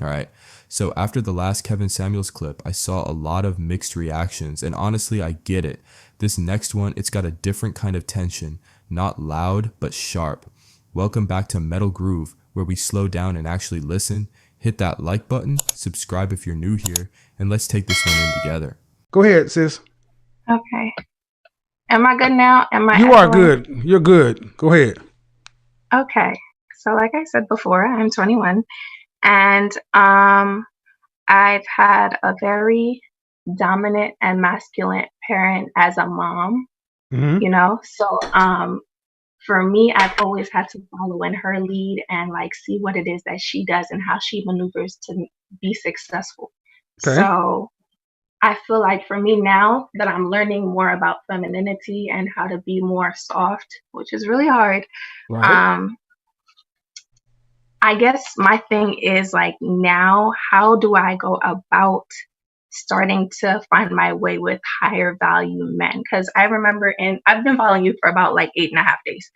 All right. So after the last Kevin Samuels clip, I saw a lot of mixed reactions, and honestly, I get it. This next one, it's got a different kind of tension, not loud, but sharp. Welcome back to Metal Groove, where we slow down and actually listen. Hit that like button, subscribe if you're new here, and let's take this one in together. Go ahead, sis. Okay. Am I good now? Am I You are echoing? good. You're good. Go ahead. Okay. So like I said before, I'm 21 and I've had a very dominant and masculine parent as a mom, Mm-hmm. So for me, I've always had to follow in her lead and like see what it is that she does and how she maneuvers to be successful. Okay. So I feel like for me now that I'm learning more about femininity and how to be more soft, which is really hard, Right. um, I guess my thing is like now, how do I go about starting to find my way with higher value men? Because I remember, and I've been following you for about like 8.5 days.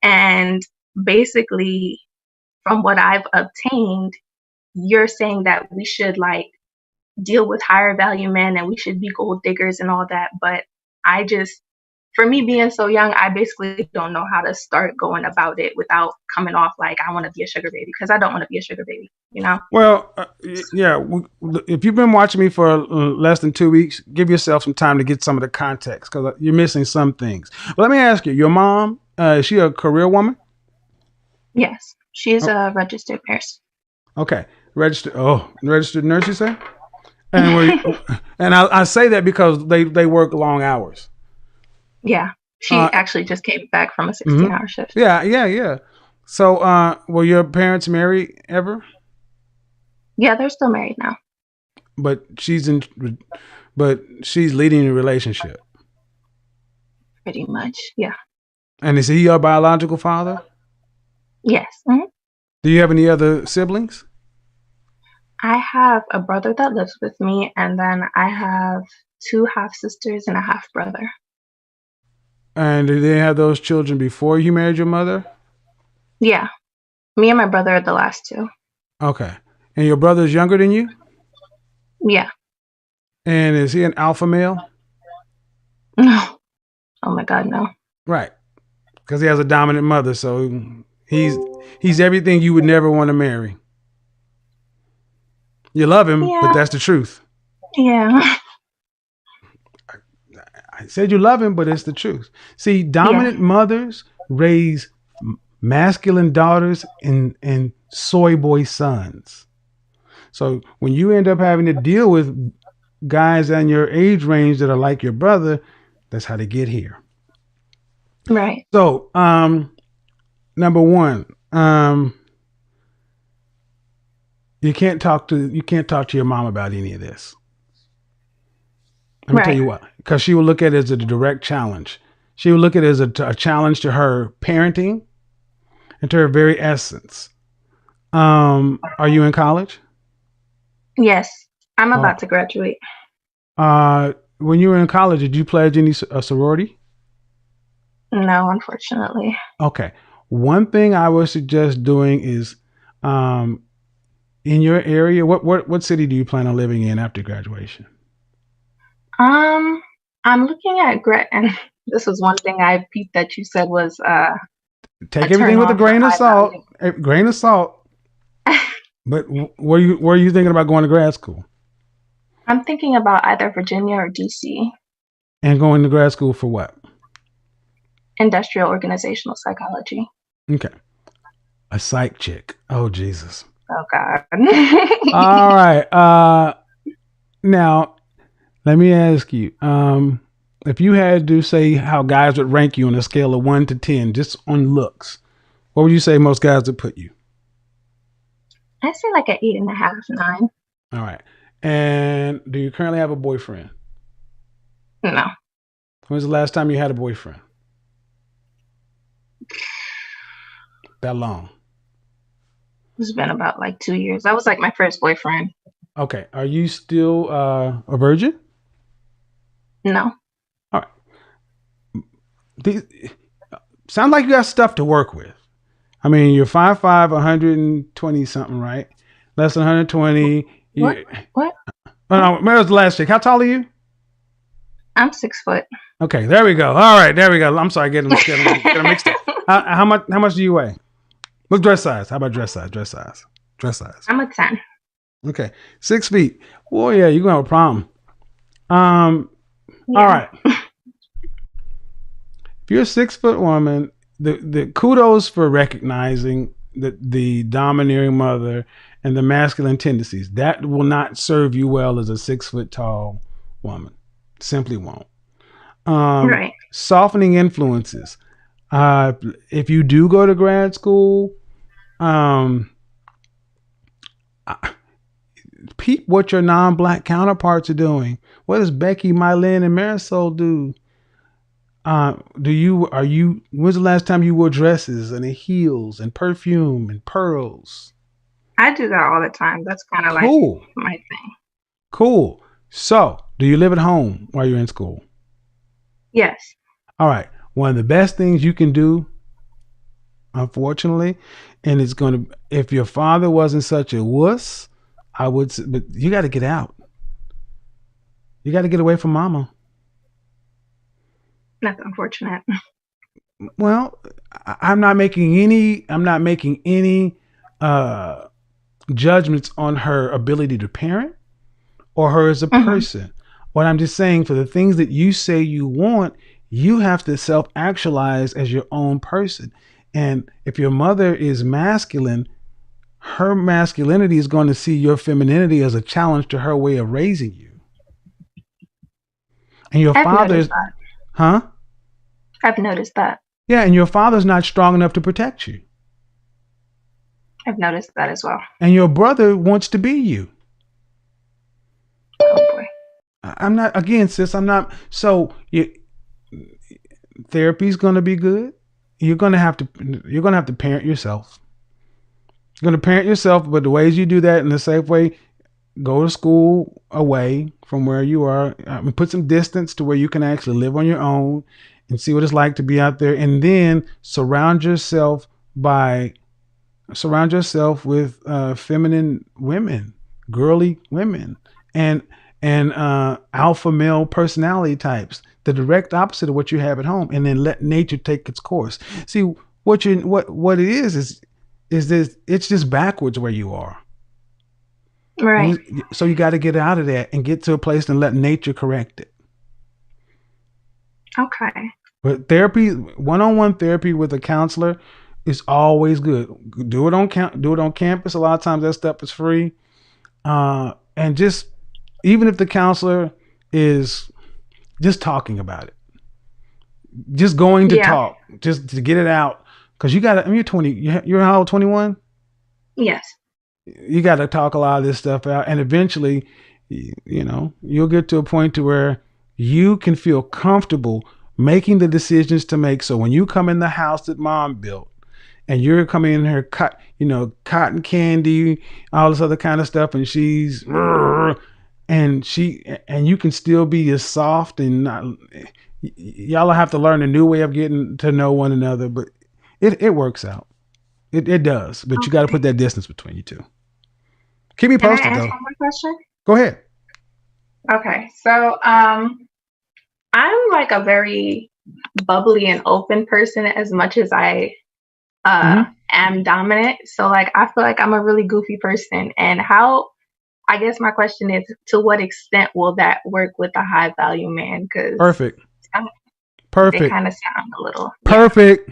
And basically, from what I've obtained, you're saying that we should like deal with higher value men and we should be gold diggers and all that. But I just, for me being so young, I basically don't know how to start going about it without coming off like I want to be a sugar baby, because I don't want to be a sugar baby. Well, yeah. If you've been watching me for less than 2 weeks, give yourself some time to get some of the context because you're missing some things. But let me ask you: your mom, is she a career woman? Yes, she's Oh, a registered nurse. okay, registered. Oh, registered nurse, you say? And I say that because they work long hours. Yeah, she Uh, actually just came back from a mhm. 16-hour shift. Yeah, yeah, yeah. So, were your parents married ever? Yeah, they're still married now. But she's leading the relationship. Pretty much. Yeah. And is he your biological father? Yes. Do you have any other siblings? I have a brother that lives with me, and then I have two half sisters and a half brother. And did they have those children before you married your mother? Yeah, me and my brother are the last two. Okay. And your brother's younger than you? Yeah. And is he an alpha male? No. Oh my God, no. Right. Because he has a dominant mother, so he's he's everything you would never want to marry. You love him, but Yeah. that's the truth. Yeah. I said you love him, but it's the truth. See, Yeah. dominant mothers raise masculine daughters and soy boy sons. So when you end up having to deal with guys in your age range that are like your brother, that's how they get here. Right. So, number one, you can't talk to your mom about any of this. Let me tell Right. you what, because she will look at it as a direct challenge. She will look at it as a challenge to her parenting and to her very essence. Are you in college? Yes. I'm Uh, about to graduate. when you were in college, did you pledge any sorority? No, unfortunately. Okay. One thing I would suggest doing is, um, in your area, what city do you plan on living in after graduation? Um, I'm looking at and this was one thing I peeped that you said was a Take turn everything with a on for grain of high salt. A grain of salt. value. But were you thinking about going to grad school I'm thinking about either Virginia or DC. and going to grad school for what? Industrial organizational psychology. Okay, a psych chick. Oh Jesus. Oh God. All right. Now let me ask you. If you had to say how guys would rank you on a scale of 1 to 10, just on looks, what would you say most guys would put you? I say like an 8.5, 9. All right. And do you currently have a boyfriend? No, When was the last time you had a boyfriend? That long? it's been about like 2 years. That was like my first boyfriend. Okay. Are you still a virgin? No. All right. These, sound like you got stuff to work with. I mean, you're 5'5", 120 something, right? less than 120. What? What? Oh, no, where was the last chick? How tall are you? I'm 6 foot. Okay, there we go. All right, there we go. I'm sorry, get them mixed up. How much do you weigh? What's dress size? How about dress size? Dress size. I'm a 10. Okay, 6 feet. Oh yeah, you're gonna have a problem. All right. If you're a 6 foot woman, the kudos for recognizing the domineering mother and the masculine tendencies. That will not serve you well as a 6 foot tall woman. Simply won't. Right. Softening influences. If you do go to grad school, peep what your non-black counterparts are doing. What does Becky, Mylene, and Marisol do? When's the last time you wore dresses and heels and perfume and pearls? I do that all the time. That's kind of Cool. like my thing. Cool. So, do you live at home while you're in school? Yes. All right. One of the best things you can do, unfortunately, and it's going to, if your father wasn't such a wuss, I would, but you got to get out. You got to get away from mama. That's unfortunate. Well, I'm not making any judgments on her ability to parent or her as a person. What I'm just saying, for the things that you say you want, you have to self-actualize as your own person. And if your mother is masculine, her masculinity is going to see your femininity as a challenge to her way of raising you. And your father is, huh? I've noticed that. Yeah, and your father's not strong enough to protect you. I've noticed that as well. And your brother wants to be you. Oh boy. I'm not, again, sis, I'm not. So therapy's going to be good. You're going to have to parent yourself. You're going to parent yourself, but the ways you do that in a safe way, go to school away from where you are. Put some distance to where you can actually live on your own and see what it's like to be out there. And then surround yourself with feminine women, girly women, and alpha male personality types, the direct opposite of what you have at home, and then let nature take its course. See, what it is this, it's just backwards where you are. Right. So you got to get out of that and get to a place and let nature correct it. Okay. But therapy, one-on-one therapy with a counselor is always good. Do it on campus. A lot of times that stuff is free. And just, even if the counselor is just talking about it, just going to talk, just to get it out. Cause you're 20, you're how old, 21? Yes. You got to talk a lot of this stuff out. And eventually, you'll get to a point to where you can feel comfortable making the decisions to make. So when you come in the house that mom built and you're coming in her, cotton candy, all this other kind of stuff, and she's, and you can still be as soft and not, y'all have to learn a new way of getting to know one another, but it works out. It does, but you got to put that distance between you two. Keep me posted, Can I ask though. one more question? Go ahead. Okay, so I'm like a very bubbly and open person as much as I am dominant. So like I feel like I'm a really goofy person, and I guess my question is, to what extent will that work with a high value man? Because Perfect. They kind of sound a little perfect.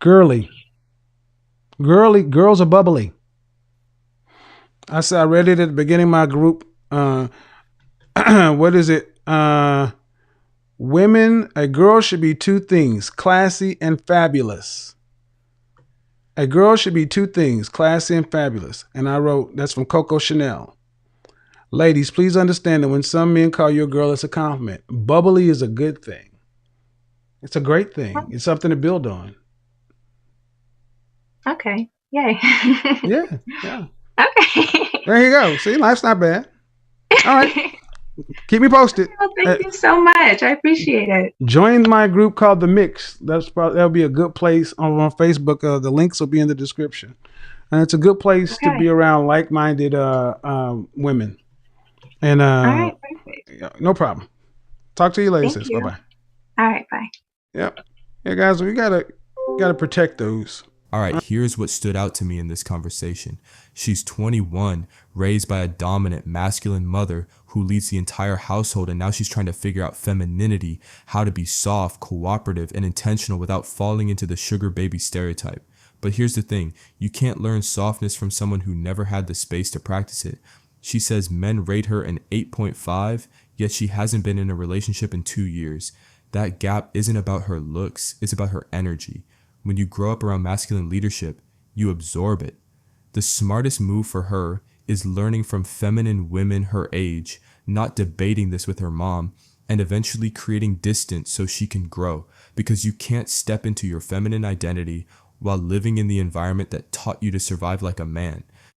Girly. Girls are bubbly. I read it at the beginning of my group. What is it? Women, a girl should be two things, classy and fabulous. A girl should be two things, classy and fabulous. And I wrote, that's from Coco Chanel. Ladies, please understand that when some men call you a girl, it's a compliment. Bubbly is a good thing. It's a great thing. It's something to build on. Okay. Yay. Yeah. Okay. There you go. See, life's not bad. All right. Keep me posted. Well, thank you so much. I appreciate it. Join my group called The Mix. That'll be a good place on Facebook. The links will be in the description. and it's a good place to be Okay. around like-minded women. And All right. Perfect. yeah, no problem. Talk to you later, Thank sis. Bye you. bye. All right. Bye. Yep. Yeah, guys, we gotta protect those. All right, here's what stood out to me in this conversation. She's 21, raised by a dominant masculine mother who leads the entire household, and now she's trying to figure out femininity, how to be soft, cooperative, and intentional without falling into the sugar baby stereotype. But here's the thing, you can't learn softness from someone who never had the space to practice it. She says men rate her an 8.5, yet she hasn't been in a relationship in 2 years. That gap isn't about her looks, it's about her energy. When you grow up around masculine leadership, you absorb it. The smartest move for her is learning from feminine women her age, not debating this with her mom, and eventually creating distance so she can grow. Because you can't step into your feminine identity while living in the environment that taught you to survive like a man.